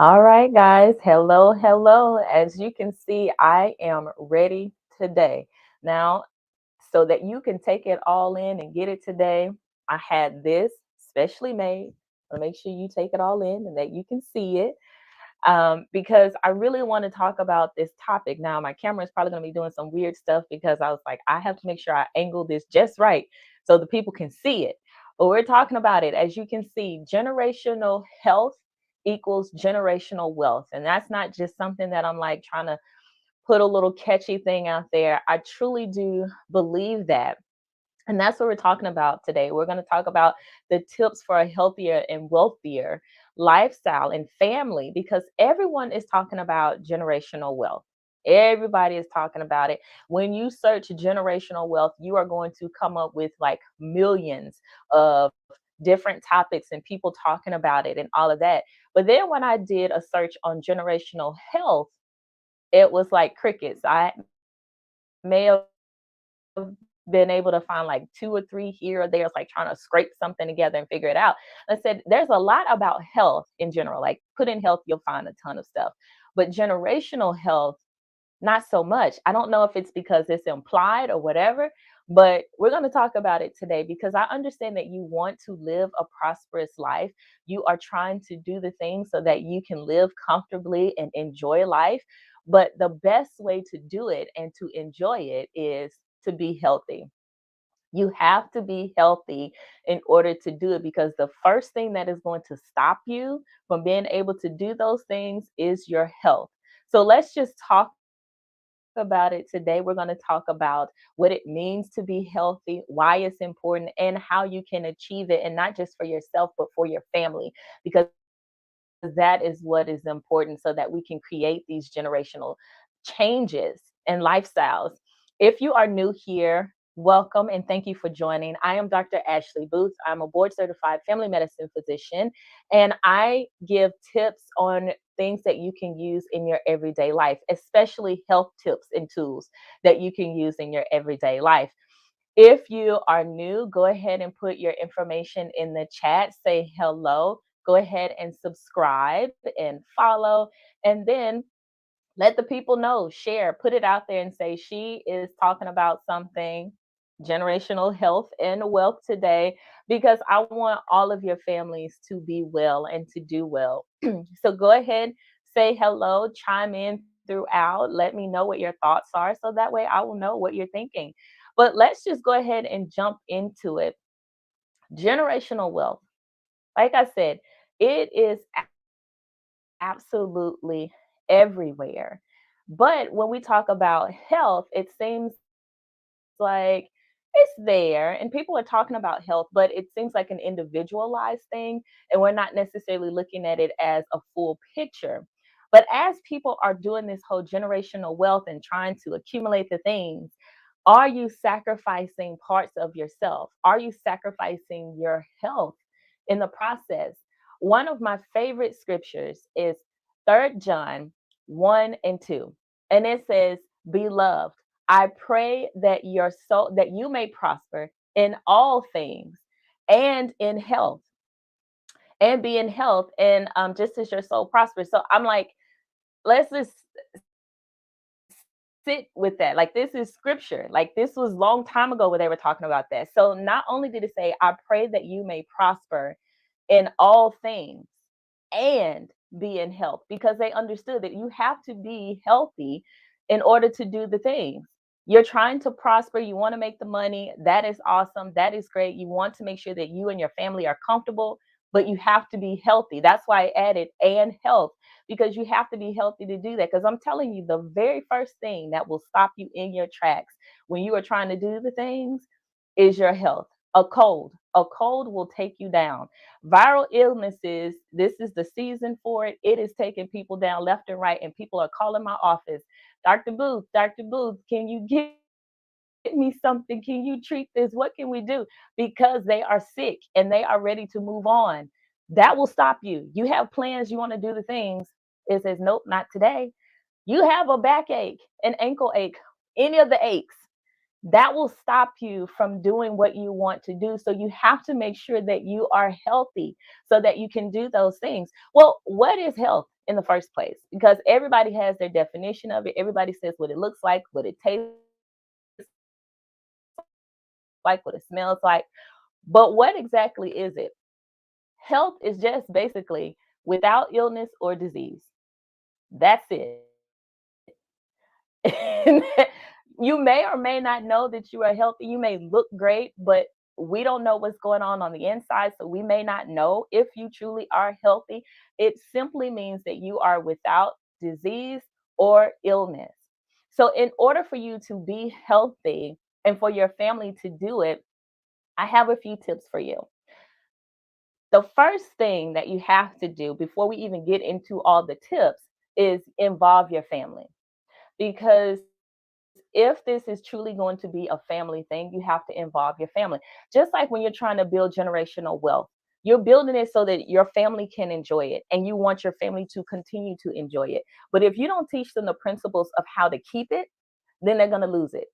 All right, guys. Hello, hello. As you can see, I am ready today. Now, so that you can take it all in and get it today, I had this specially made. To make sure you take it all in and that you can see it. Because I really want to talk about this topic. Now, my camera is probably going to be doing some weird stuff because I was like, I have to make sure I angle this just right so the people can see it. But we're talking about it. As you can see, generational health equals generational wealth. And that's not just something that I'm like trying to put a little catchy thing out there. I truly do believe that. And that's what we're talking about today. We're going to talk about the tips for a healthier and wealthier lifestyle and family because everyone is talking about generational wealth. Everybody is talking about it. When you search generational wealth, you are going to come up with like millions of different topics and people talking about it and all of that. But then when I did a search on generational health, it was like crickets. I may have been able to find like two or three here or there. It's like trying to scrape something together and figure it out. I said, there's a lot about health in general. Like put in health, you'll find a ton of stuff. But generational health, not so much. I don't know if it's because it's implied or whatever, but we're going to talk about it today because I understand that you want to live a prosperous life. You are trying to do the things so that you can live comfortably and enjoy life. But the best way to do it and to enjoy it is to be healthy. You have to be healthy in order to do it because the first thing that is going to stop you from being able to do those things is your health. So let's just talk about it today. We're going to talk about what it means to be healthy, why it's important, and how you can achieve it, and not just for yourself, but for your family, because that is what is important so that we can create these generational changes and lifestyles. If you are new here, welcome and thank you for joining. I am Dr. Ashley Booth. I'm a board certified family medicine physician, and I give tips on things that you can use in your everyday life, especially health tips and tools that you can use in your everyday life. If you are new, go ahead and put your information in the chat. Say hello. Go ahead and subscribe and follow. And then let the people know, share, put it out there and say, she is talking about something generational health and wealth today because I want all of your families to be well and to do well. So go ahead, say hello, chime in throughout. Let me know what your thoughts are so that way I will know what you're thinking. But let's just go ahead and jump into it. Generational wealth. Like I said, it is absolutely everywhere. But when we talk about health, it seems like it's there and people are talking about health, but it seems like an individualized thing. And we're not necessarily looking at it as a full picture. But as people are doing this whole generational wealth and trying to accumulate the things, are you sacrificing parts of yourself? Are you sacrificing your health in the process? One of my favorite scriptures is 3rd John 1 and 2. And it says, "Beloved, I pray that your soul that you may prosper in all things and in health and be in health and just as your soul prospers." So I'm like, let's just sit with that. Like this is scripture. Like this was long time ago where they were talking about that. So not only did it say, "I pray that you may prosper in all things and be in health," because they understood that you have to be healthy in order to do the things. You're trying to prosper, you want to make the money. That is awesome. That is great. You want to make sure that you and your family are comfortable, but you have to be healthy. That's why I added and health, because you have to be healthy to do that. Because I'm telling you, the very first thing that will stop you in your tracks when you are trying to do the things is your health. A cold. A cold will take you down. Viral illnesses, this is the season for it. It is taking people down left and right, and people are calling my office. Dr. Booth, can you get me something? Can you treat this? What can we do? Because they are sick and they are ready to move on. That will stop you. You have plans, you want to do the things. It says, nope, not today. You have a backache, an ankle ache, any of the aches. that will stop you from doing what you want to do. So you have to make sure that you are healthy so that you can do those things. Well, what is health in the first place? Because everybody has their definition of it. Everybody says what it looks like, what it tastes like, what it smells like. But what exactly is it? Health is just basically without illness or disease. That's it. You may or may not know that you are healthy. You may look great, but we don't know what's going on the inside. So we may not know if you truly are healthy. It simply means that you are without disease or illness. So, in order for you to be healthy and for your family to do it, I have a few tips for you. The first thing that you have to do before we even get into all the tips is involve your family. Because if this is truly going to be a family thing, you have to involve your family. Just like when you're trying to build generational wealth, you're building it so that your family can enjoy it and you want your family to continue to enjoy it. But if you don't teach them the principles of how to keep it, then they're going to lose it.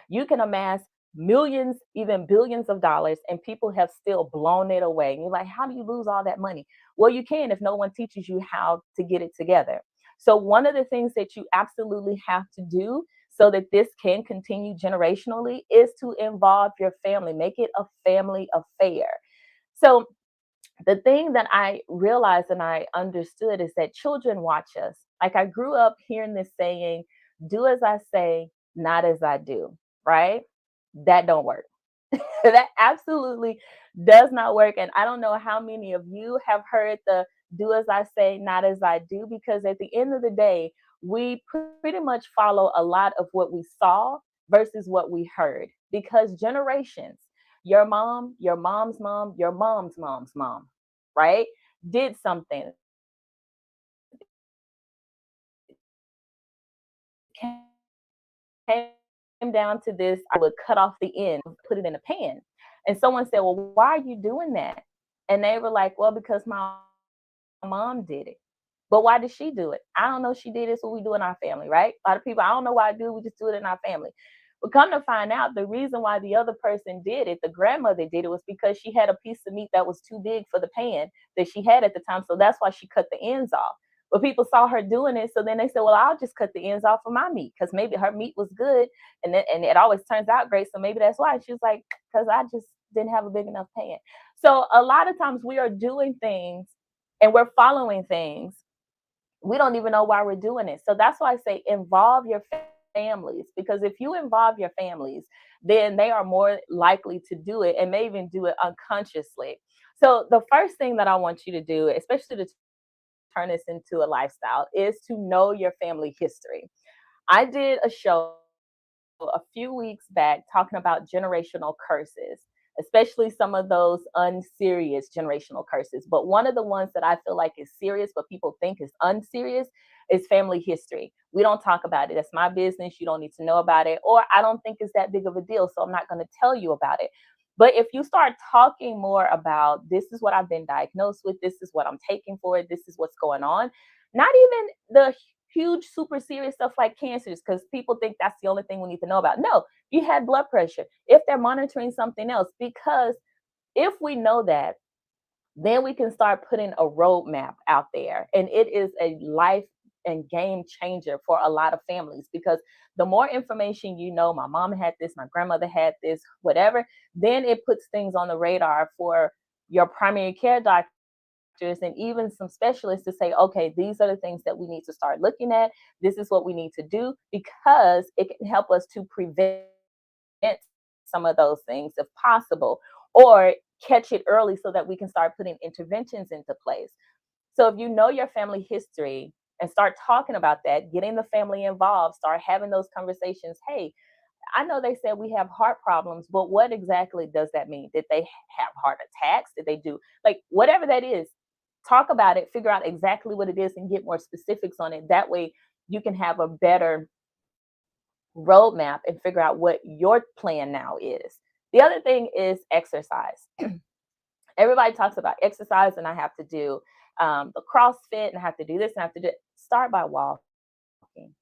You can amass millions, even billions of dollars, and people have still blown it away. And you're like, how do you lose all that money? Well, you can if no one teaches you how to get it together. So, one of the things that you absolutely have to do so that this can continue generationally is to involve your family, make it a family affair. So, the thing that I realized and I understood is that children watch us. Like I grew up hearing this saying, do as I say, not as I do, right? That don't work. That absolutely does not work. And I don't know how many of you have heard the do as I say, not as I do, because at the end of the day, we pretty much follow a lot of what we saw versus what we heard because generations, your mom, your mom's mom, your mom's mom's mom, right, did something, came down to this, I would cut off the end, put it in a pan. And someone said, well, why are you doing that? And they were like, well, because my mom did it. But why did she do it? I don't know. She did it, so we do in our family, right? A lot of people, I don't know why I do. We just do it in our family. But come to find out, the reason why the other person did it, the grandmother did it, was because she had a piece of meat that was too big for the pan that she had at the time. So that's why she cut the ends off. But people saw her doing it, so then they said, "Well, I'll just cut the ends off of my meat because maybe her meat was good, and it always turns out great. So maybe that's why." She was like, "Because I just didn't have a big enough pan." So a lot of times we are doing things and we're following things, we don't even know why we're doing it. So that's why I say involve your families, because if you involve your families, then they are more likely to do it and may even do it unconsciously. So the first thing that I want you to do, especially to turn this into a lifestyle, is to know your family history. I did a show a few weeks back talking about generational curses, especially some of those unserious generational curses. But one of the ones that I feel like is serious, but people think is unserious, is family history. We don't talk about it. That's my business. You don't need to know about it. Or I don't think it's that big of a deal. So I'm not going to tell you about it. But if you start talking more about this is what I've been diagnosed with, this is what I'm taking for it, this is what's going on, not even the huge, super serious stuff like cancers, because people think that's the only thing we need to know about. No, you had blood pressure, if they're monitoring something else, because if we know that, then we can start putting a roadmap out there. And it is a life and game changer for a lot of families because the more information you know, my mom had this, my grandmother had this, whatever, then it puts things on the radar for your primary care doctor and even some specialists to say, okay, these are the things that we need to start looking at. This is what we need to do because it can help us to prevent some of those things if possible, or catch it early so that we can start putting interventions into place. So if you know your family history and start talking about that, getting the family involved, start having those conversations. Hey, I know they said we have heart problems, but what exactly does that mean? Did they have heart attacks? Did they do like whatever that is? Talk about it, figure out exactly what it is, and get more specifics on it. That way, you can have a better roadmap and figure out what your plan now is. The other thing is exercise. Everybody talks about exercise, and I have to do the CrossFit, and I have to do this, and I have to do it. Start by walking.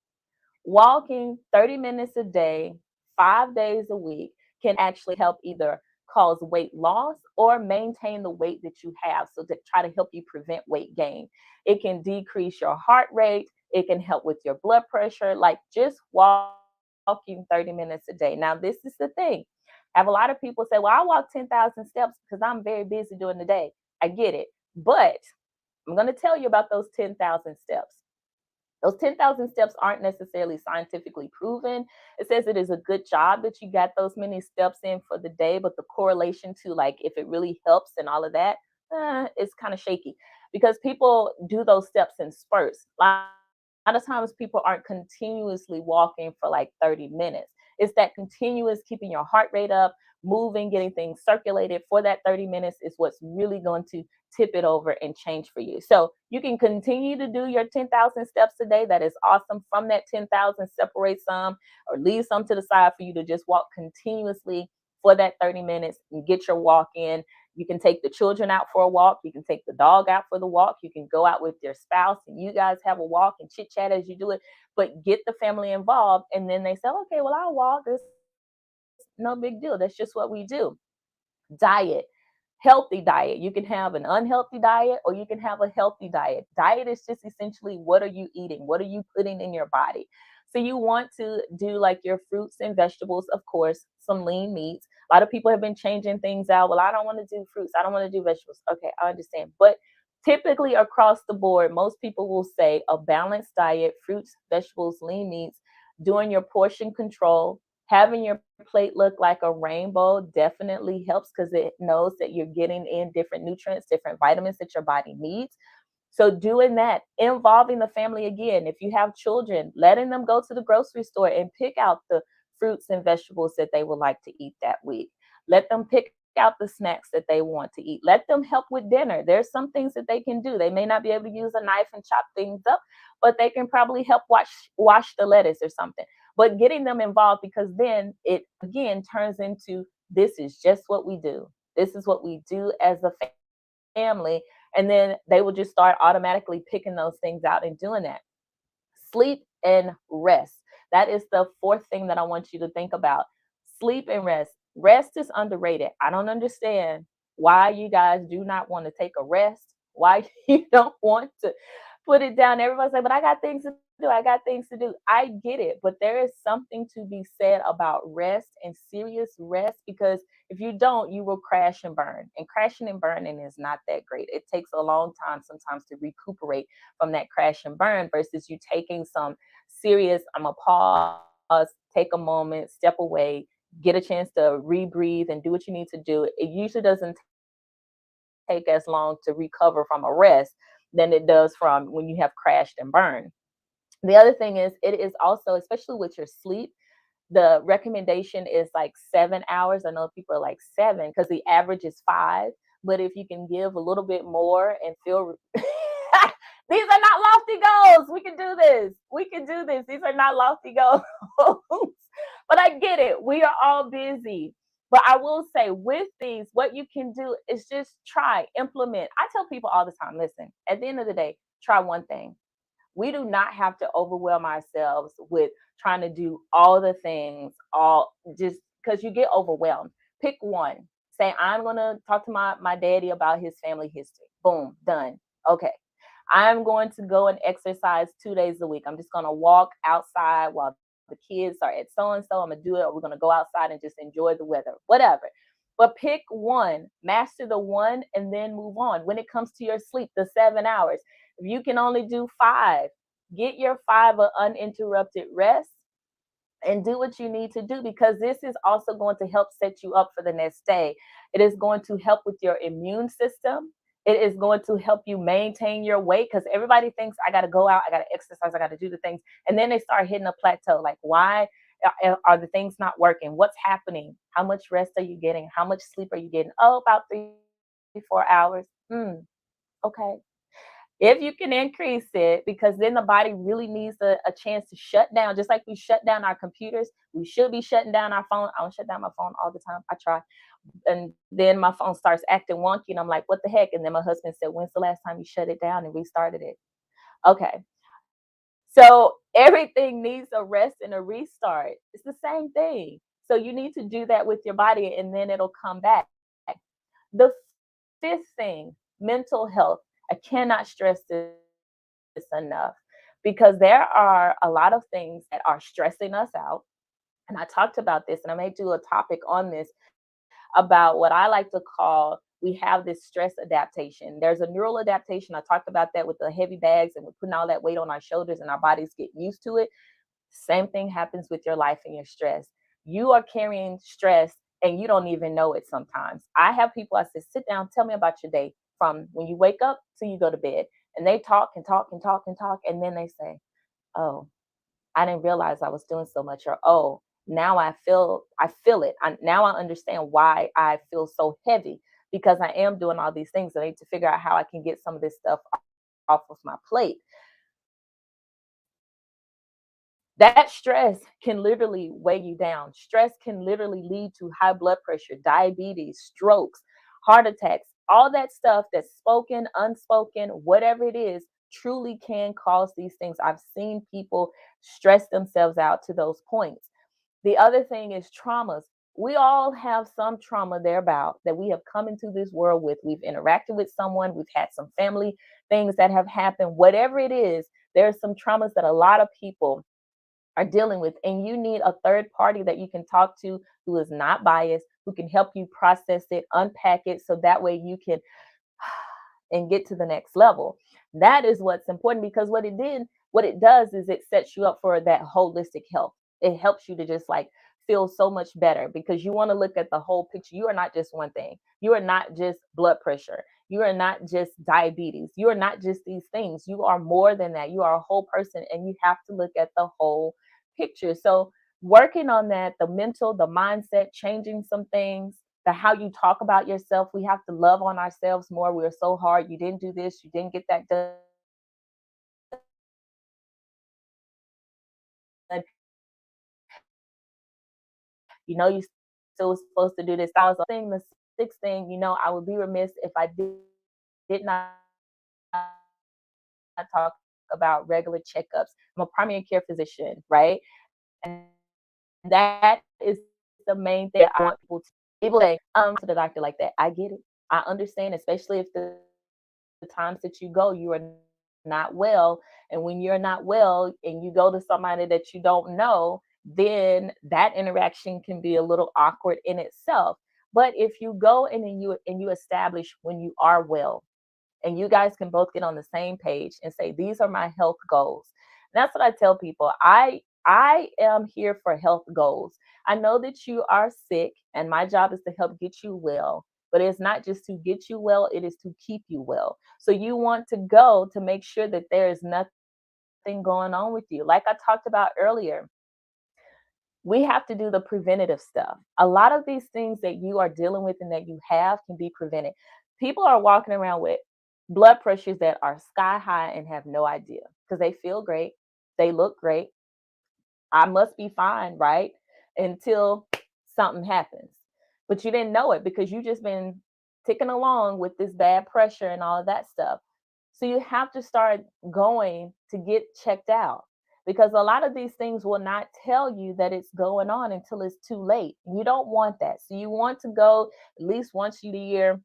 Walking 30 minutes a day 5 days a week can actually help either cause weight loss or maintain the weight that you have. So to try to help you prevent weight gain, it can decrease your heart rate. It can help with your blood pressure, like just walking 30 minutes a day. Now, this is the thing. I have a lot of people say, well, I walk 10,000 steps because I'm very busy during the day. I get it. But I'm going to tell you about those 10,000 steps. Those 10,000 steps aren't necessarily scientifically proven. It says it is a good job that you got those many steps in for the day, but the correlation to like if it really helps and all of that is kind of shaky because people do those steps in spurts. A lot of times people aren't continuously walking for like 30 minutes. It's that continuous keeping your heart rate up, moving, getting things circulated for that 30 minutes is what's really going to tip it over and change for you. So you can continue to do your 10,000 steps a day. That is awesome. From that 10,000, separate some or leave some to the side for you to just walk continuously for that 30 minutes and get your walk in. You can take the children out for a walk. You can take the dog out for the walk. You can go out with your spouse and you guys have a walk and chit chat as you do it, but get the family involved. And then they say, okay, well, I'll walk. It's no big deal. That's just what we do. Diet, healthy diet. You can have an unhealthy diet or you can have a healthy diet. Diet is just essentially what are you eating? What are you putting in your body? So you want to do like your fruits and vegetables, of course, some lean meats. A lot of people have been changing things out. Well, I don't want to do fruits. I don't want to do vegetables. Okay, I understand. But typically across the board, most people will say a balanced diet, fruits, vegetables, lean meats, doing your portion control, having your plate look like a rainbow definitely helps because it knows that you're getting in different nutrients, different vitamins that your body needs. So doing that, involving the family again. If you have children, letting them go to the grocery store and pick out the fruits and vegetables that they would like to eat that week. Let them pick out the snacks that they want to eat. Let them help with dinner. There's some things that they can do. They may not be able to use a knife and chop things up, but they can probably help wash the lettuce or something. But getting them involved because then it again turns into this is just what we do. This is what we do as a family. And then they will just start automatically picking those things out and doing that. Sleep and rest. That is the fourth thing that I want you to think about. Sleep and rest. Rest is underrated. I don't understand why you guys do not want to take a rest, why you don't want to put it down. Everybody's like, but I got things to do. I got things to do. I get it. But there is something to be said about rest and serious rest because if you don't, you will crash and burn. And crashing and burning is not that great. It takes a long time sometimes to recuperate from that crash and burn versus you taking some serious, I'm going to pause, take a moment, step away, get a chance to rebreathe and do what you need to do. It usually doesn't take as long to recover from a rest than it does from when you have crashed and burned. The other thing is, it is also, especially with your sleep, the recommendation is like 7 hours. I know people are like seven because the average is 5. But if you can give a little bit more and feel these are not lofty goals. We can do this. We can do this. These are not lofty goals. But I get it. We are all busy. But I will say with these, what you can do is just try, implement. I tell people all the time, listen, at the end of the day, try one thing. We do not have to overwhelm ourselves with trying to do all the things, all just because you get overwhelmed. Pick one. Say, I'm going to talk to my daddy about his family history. Boom, done. Okay. I'm going to go and exercise 2 days a week. I'm just going to walk outside while the kids are at so and so. I'm going to do it. Or we're going to go outside and just enjoy the weather, whatever. But pick one, master the one, and then move on. When it comes to your sleep, the 7 hours, if you can only do 5, get your 5 of uninterrupted rest and do what you need to do because this is also going to help set you up for the next day. It is going to help with your immune system. It is going to help you maintain your weight because everybody thinks I got to go out, I got to exercise, I got to do the things. And then they start hitting a plateau. Like, why are the things not working? What's happening? How much rest are you getting? How much sleep are you getting? Oh, about 3, 4 hours. Okay. If you can increase it, because then the body really needs a chance to shut down, just like we shut down our computers, we should be shutting down our phone. I don't shut down my phone all the time. I try. And then my phone starts acting wonky, and I'm like, what the heck? And then my husband said, when's the last time you shut it down and restarted it? Okay. So everything needs a rest and a restart. It's the same thing. So you need to do that with your body and then it'll come back. The fifth thing, mental health. I cannot stress this enough because there are a lot of things that are stressing us out. And I talked about this, and I may do a topic on this about what I like to call we have this stress adaptation. There's a neural adaptation. I talked about that with the heavy bags and we're putting all that weight on our shoulders and our bodies get used to it. Same thing happens with your life and your stress. You are carrying stress and you don't even know it sometimes. I have people, I say, sit down, tell me about your day from when you wake up till you go to bed. And they talk and talk and talk and talk. And then they say, oh, I didn't realize I was doing so much, or oh, now I feel it. Now I understand why I feel so heavy because I am doing all these things. I need to figure out how I can get some of this stuff off of my plate. That stress can literally weigh you down. Stress can literally lead to high blood pressure, diabetes, strokes, heart attacks, all that stuff that's spoken, unspoken, whatever it is, truly can cause these things. I've seen people stress themselves out to those points. The other thing is traumas. We all have some trauma thereabout that we have come into this world with. We've interacted with someone, we've had some family things that have happened, whatever it is, there's some traumas that a lot of people are dealing with. And you need a third party that you can talk to who is not biased, who can help you process it, unpack it, so that way you can and get to the next level. That is what's important because what it does is it sets you up for that holistic health. It helps you to just like feel so much better because you want to look at the whole picture. You are not just one thing. You are not just blood pressure. You are not just diabetes. You are not just these things. You are more than that. You are a whole person and you have to look at the whole picture. So working on that, the mental, the mindset, changing some things, the how you talk about yourself. We have to love on ourselves more. We're so hard. You didn't do this, you didn't get that done. You know, you still supposed to do this. I was thing, the sixth thing, I would be remiss if I did not talk about regular checkups. I'm a primary care physician, right? And that is the main thing I want people say, to the doctor like that. I get it. I understand, especially if the times that you go, you are not well. And when you're not well and you go to somebody that you don't know, then that interaction can be a little awkward in itself. But if you go in and you establish when you are well, and you guys can both get on the same page and say these are my health goals. And that's what I tell people. I am here for health goals. I know that you are sick and my job is to help get you well, but it's not just to get you well, it is to keep you well. So you want to go to make sure that there is nothing going on with you. Like I talked about earlier, we have to do the preventative stuff. A lot of these things that you are dealing with and that you have can be prevented. People are walking around with blood pressures that are sky high and have no idea because they feel great, they look great. I must be fine, right? Until something happens. But you didn't know it because you just been ticking along with this bad pressure and all of that stuff. So you have to start going to get checked out because a lot of these things will not tell you that it's going on until it's too late. You don't want that. So you want to go at least once a year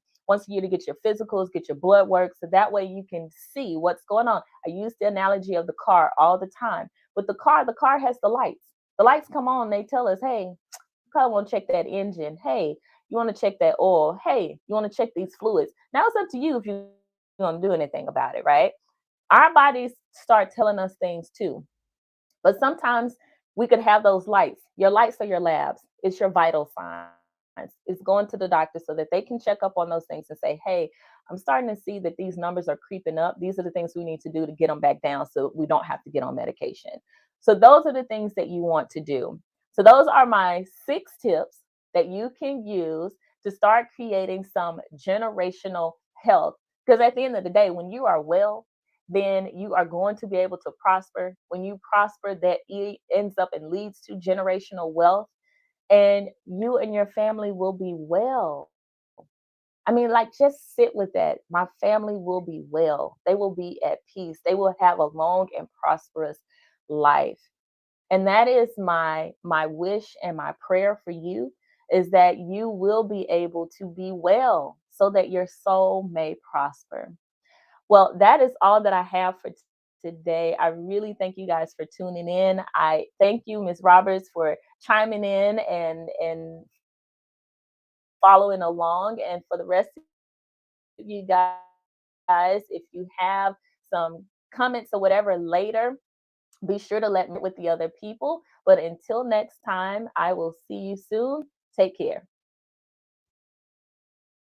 to get your physicals, get your blood work. So that way you can see what's going on. I use the analogy of the car all the time. With the car has the lights. The lights come on, they tell us, hey, you probably want to check that engine. Hey, you want to check that oil. Hey, you want to check these fluids. Now it's up to you if you want to do anything about it, right? Our bodies start telling us things too. But sometimes we could have those lights. Your lights are your labs. It's your vital signs. It's going to the doctor so that they can check up on those things and say, hey, I'm starting to see that these numbers are creeping up. These are the things we need to do to get them back down so we don't have to get on medication. So those are the things that you want to do. So those are my 6 tips that you can use to start creating some generational health. Because at the end of the day, when you are well, then you are going to be able to prosper. When you prosper, that ends up and leads to generational wealth, and you and your family will be well. I mean, like, just sit with that. My family will be well. They will be at peace. They will have a long and prosperous life. And that is my wish and my prayer for you, is that you will be able to be well so that your soul may prosper. Well, that is all that I have for today. I really thank you guys for tuning in. I thank you, Ms. Roberts, for chiming in and following along. And for the rest of you guys, if you have some comments or whatever later, be sure to let me know with the other people. But until next time, I will see you soon. Take care.